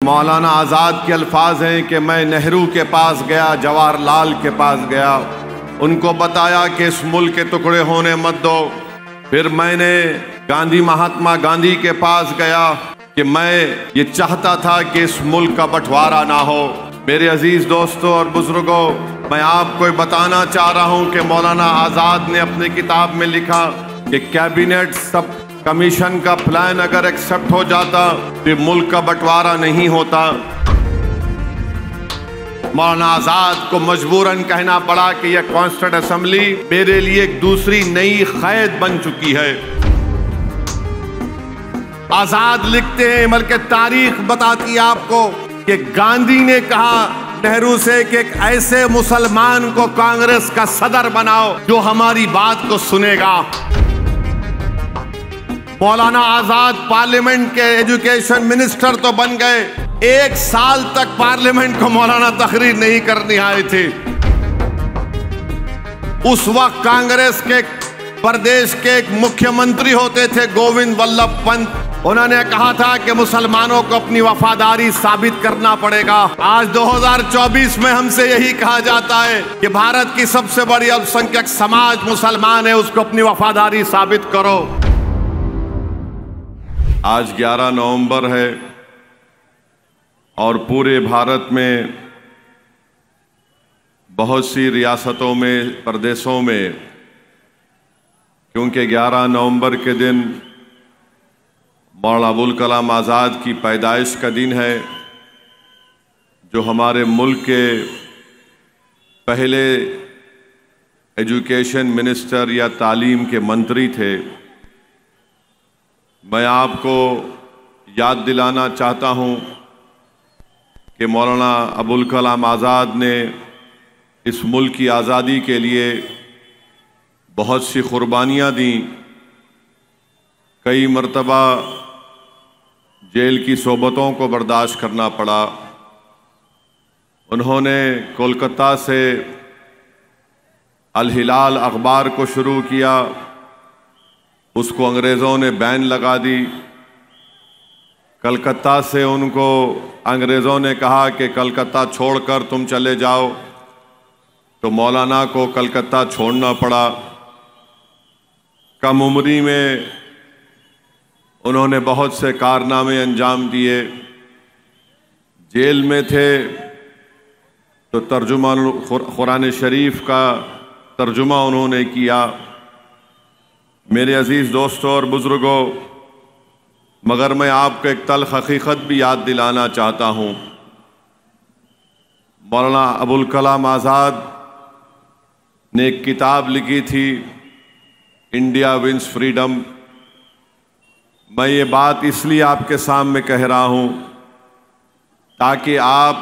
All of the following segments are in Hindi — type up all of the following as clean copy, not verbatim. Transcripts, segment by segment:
मौलाना आज़ाद के अल्फाज हैं कि मैं नेहरू के पास गया, जवाहरलाल के पास गया, उनको बताया कि इस मुल्क के टुकड़े होने मत दो। फिर मैंने महात्मा गांधी के पास गया कि मैं ये चाहता था कि इस मुल्क का बंटवारा ना हो। मेरे अजीज दोस्तों और बुजुर्गों, मैं आपको बताना चाह रहा हूँ कि मौलाना आज़ाद ने अपनी किताब में लिखा कि कैबिनेट सब कमीशन का प्लान अगर एक्सेप्ट हो जाता तो मुल्क का बंटवारा नहीं होता। मौलाना आज़ाद को मजबूरन कहना पड़ा कि यह कॉन्स्टिट्यूंट असेंबली मेरे लिए एक दूसरी नई कैद बन चुकी है। आज़ाद लिखते हैं, बल्कि तारीख बताती है आपको कि गांधी ने कहा नेहरू से कि एक ऐसे मुसलमान को कांग्रेस का सदर बनाओ जो हमारी बात को सुनेगा। मौलाना आज़ाद पार्लियामेंट के एजुकेशन मिनिस्टर तो बन गए, 1 साल तक पार्लियामेंट को मौलाना तकरीर नहीं करने आए थे। उस वक्त कांग्रेस के प्रदेश के एक मुख्यमंत्री होते थे गोविंद वल्लभ पंत। उन्होंने कहा था कि मुसलमानों को अपनी वफादारी साबित करना पड़ेगा। आज 2024 में हमसे यही कहा जाता है कि भारत की सबसे बड़ी अल्पसंख्यक समाज मुसलमान है, उसको अपनी वफादारी साबित करो। आज 11 नवंबर है और पूरे भारत में बहुत सी रियासतों में, प्रदेशों में, क्योंकि 11 नवंबर के दिन मौलाना अबुल कलाम आज़ाद की पैदाइश का दिन है, जो हमारे मुल्क के पहले एजुकेशन मिनिस्टर या तालीम के मंत्री थे। मैं आपको याद दिलाना चाहता हूं कि मौलाना अबुल कलाम आज़ाद ने इस मुल्क की आज़ादी के लिए बहुत सी कुर्बानियाँ दी। कई मर्तबा जेल की सोबतों को बर्दाश्त करना पड़ा। उन्होंने कोलकाता से अल हिलाल अखबार को शुरू किया, उसको अंग्रेज़ों ने बैन लगा दी। कलकत्ता से उनको अंग्रेज़ों ने कहा कि कलकत्ता छोड़कर तुम चले जाओ, तो मौलाना को कलकत्ता छोड़ना पड़ा। कम उम्री में उन्होंने बहुत से कारनामे अंजाम दिए। जेल में थे तो तर्जुमा कुरान शरीफ का तर्जुमा उन्होंने किया। मेरे अजीज़ दोस्तों और बुज़ुर्गों, मगर मैं आपको एक तल्ख़ हकीकत भी याद दिलाना चाहता हूँ। मौलाना अबुल कलाम आज़ाद ने एक किताब लिखी थी, इंडिया विंस फ्रीडम। मैं ये बात इसलिए आपके सामने कह रहा हूँ ताकि आप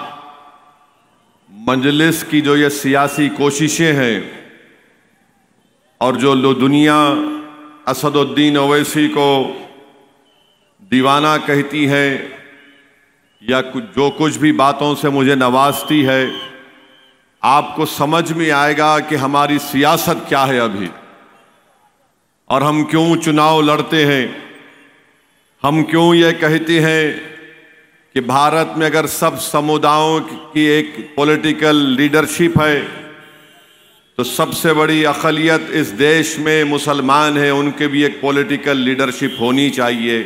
मजलिस की जो ये सियासी कोशिशें हैं और जो दुनिया असदुद्दीन ओवैसी को दीवाना कहती है या जो कुछ भी बातों से मुझे नवाजती है, आपको समझ में आएगा कि हमारी सियासत क्या है अभी और हम क्यों चुनाव लड़ते हैं। हम क्यों ये कहते हैं कि भारत में अगर सब समुदायों की एक पॉलिटिकल लीडरशिप है तो सबसे बड़ी अक़लियत इस देश में मुसलमान हैं, उनके भी एक पॉलिटिकल लीडरशिप होनी चाहिए।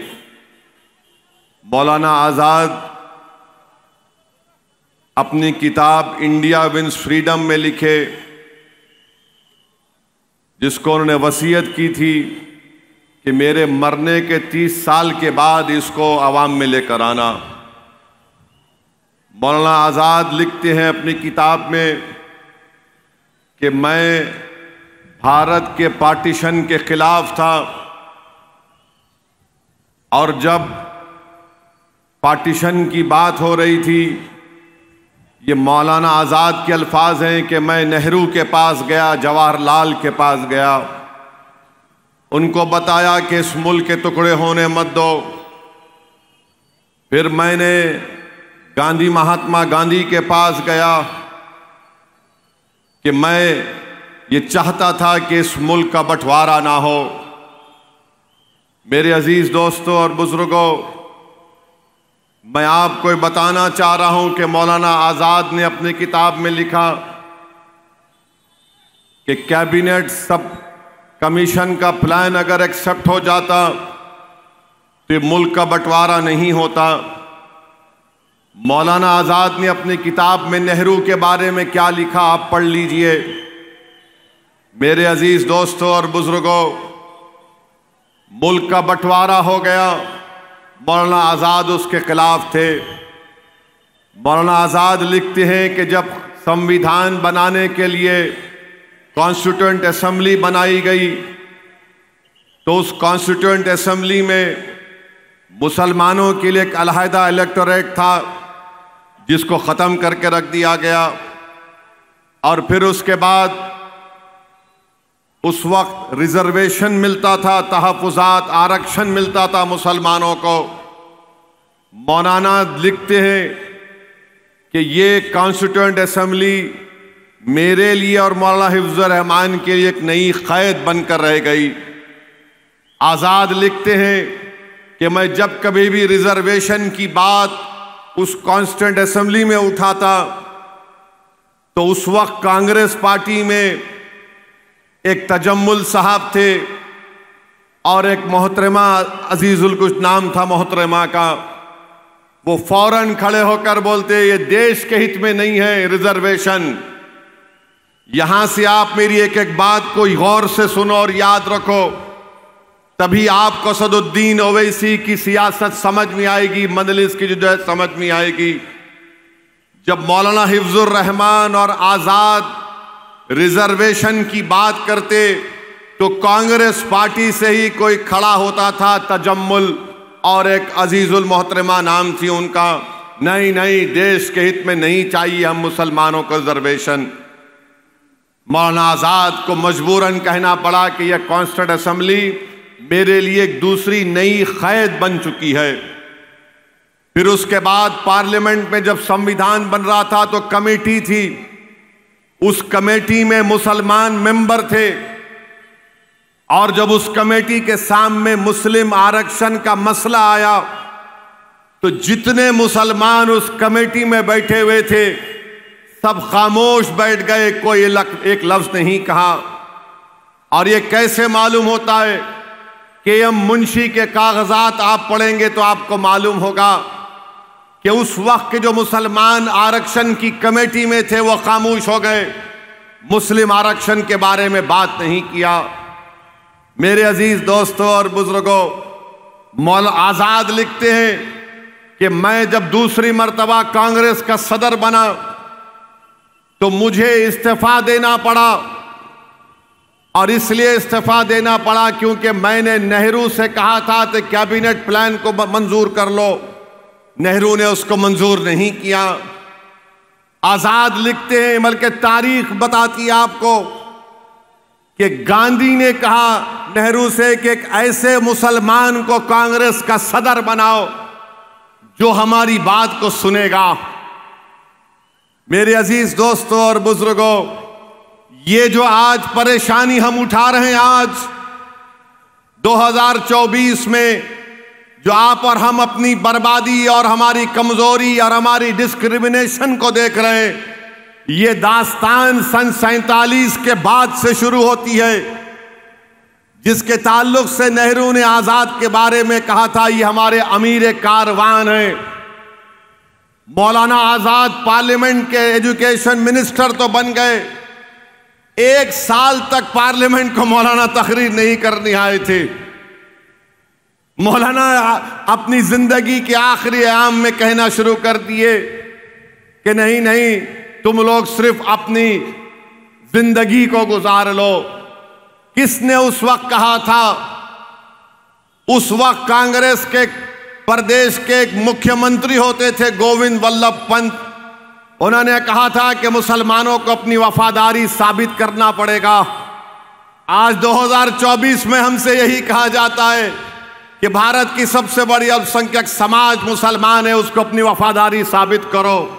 मौलाना आज़ाद अपनी किताब इंडिया विंस फ्रीडम में लिखे, जिसको उन्होंने वसीयत की थी कि मेरे मरने के 30 साल के बाद इसको आवाम में लेकर आना। मौलाना आज़ाद लिखते हैं अपनी किताब में कि मैं भारत के पार्टीशन के खिलाफ था और जब पार्टीशन की बात हो रही थी, ये मौलाना आज़ाद के अल्फाज हैं कि मैं नेहरू के पास गया, जवाहरलाल के पास गया, उनको बताया कि इस मुल्क के टुकड़े होने मत दो। फिर मैंने महात्मा गांधी के पास गया कि मैं ये चाहता था कि इस मुल्क का बंटवारा ना हो। मेरे अजीज दोस्तों और बुजुर्गों, मैं आपको बताना चाह रहा हूं कि मौलाना आज़ाद ने अपनी किताब में लिखा कि कैबिनेट सब कमीशन का प्लान अगर एक्सेप्ट हो जाता तो मुल्क का बंटवारा नहीं होता। मौलाना आज़ाद ने अपनी किताब में नेहरू के बारे में क्या लिखा आप पढ़ लीजिए। मेरे अजीज दोस्तों और बुजुर्गों, मुल्क का बंटवारा हो गया, मौलाना आज़ाद उसके खिलाफ थे। मौलाना आज़ाद लिखते हैं कि जब संविधान बनाने के लिए कॉन्स्टिट्यूएंट असेंबली बनाई गई तो उस कॉन्स्टिट्यूएंट असेंबली में मुसलमानों के लिए एक अलहदा इलेक्टोरेट था जिसको ख़त्म करके रख दिया गया। और फिर उसके बाद उस वक्त रिजर्वेशन मिलता था, तहफ़्फ़ुज़ात, आरक्षण मिलता था मुसलमानों को। मौलाना लिखते हैं कि ये कॉन्स्टिट्यूएंट असेंबली मेरे लिए और मौलाना हिफ्ज़ुर रहमान के लिए एक नई क़ैद बनकर रह गई। आज़ाद लिखते हैं कि मैं जब कभी भी रिजर्वेशन की बात उस कॉन्स्टिट्यूएंट असेंबली में उठाता तो उस वक्त कांग्रेस पार्टी में एक तजम्मुल साहब थे और एक मोहतरमा अजीजुल कुछ नाम था मोहतरमा का। वो फौरन खड़े होकर बोलते ये देश के हित में नहीं है रिजर्वेशन। यहां से आप मेरी एक एक बात को गौर से सुनो और याद रखो, तभी आपको असदुद्दीन ओवैसी की सियासत समझ में आएगी, मजलिस की जो है समझ में आएगी। जब मौलाना हिफ्ज़ुर रहमान और आज़ाद रिजर्वेशन की बात करते तो कांग्रेस पार्टी से ही कोई खड़ा होता था, तजम्मुल और एक अजीजुल मोहतरमा नाम थी उनका। नहीं नहीं, देश के हित में नहीं चाहिए हम मुसलमानों को रिजर्वेशन। मौलाना आज़ाद को मजबूरन कहना पड़ा कि यह कॉन्स्टिट्यूएंट असेंबली मेरे लिए एक दूसरी नई क़ैद बन चुकी है। फिर उसके बाद पार्लियामेंट में जब संविधान बन रहा था तो कमेटी थी, उस कमेटी में मुसलमान मेंबर थे और जब उस कमेटी के सामने मुस्लिम आरक्षण का मसला आया तो जितने मुसलमान उस कमेटी में बैठे हुए थे सब खामोश बैठ गए, कोई एक लफ्ज नहीं कहा। और ये कैसे मालूम होता है कि एम मुंशी के कागजात आप पढ़ेंगे तो आपको मालूम होगा कि उस वक्त के जो मुसलमान आरक्षण की कमेटी में थे वो खामोश हो गए, मुस्लिम आरक्षण के बारे में बात नहीं किया। मेरे अजीज दोस्तों और बुजुर्गों, मौलाना आज़ाद लिखते हैं कि मैं जब दूसरी मर्तबा कांग्रेस का सदर बना तो मुझे इस्तीफा देना पड़ा। और इसलिए इस्तीफा देना पड़ा क्योंकि मैंने नेहरू से कहा था कि कैबिनेट प्लान को मंजूर कर लो, नेहरू ने उसको मंजूर नहीं किया। आज़ाद लिखते हैं, बल्कि तारीख बताती है आपको कि गांधी ने कहा नेहरू से कि एक ऐसे मुसलमान को कांग्रेस का सदर बनाओ जो हमारी बात को सुनेगा। मेरे अजीज दोस्तों और बुजुर्गों, ये जो आज परेशानी हम उठा रहे हैं, आज 2024 में जो आप और हम अपनी बर्बादी और हमारी कमजोरी और हमारी डिस्क्रिमिनेशन को देख रहे हैं, ये दास्तान सन 47 के बाद से शुरू होती है, जिसके ताल्लुक से नेहरू ने आज़ाद के बारे में कहा था ये हमारे अमीर कारवान है। मौलाना आज़ाद पार्लियामेंट के एजुकेशन मिनिस्टर तो बन गए, 1 साल तक पार्लियामेंट को मौलाना तकरीर नहीं करने आए थे। मौलाना अपनी जिंदगी के आखिरी अयाम में कहना शुरू कर दिए कि नहीं नहीं, तुम लोग सिर्फ अपनी जिंदगी को गुजार लो। किसने उस वक्त कहा था? उस वक्त कांग्रेस के प्रदेश के एक मुख्यमंत्री होते थे गोविंद वल्लभ पंत। उन्होंने कहा था कि मुसलमानों को अपनी वफादारी साबित करना पड़ेगा। आज 2024 में हमसे यही कहा जाता है कि भारत की सबसे बड़ी अल्पसंख्यक समाज मुसलमान है, उसको अपनी वफादारी साबित करो।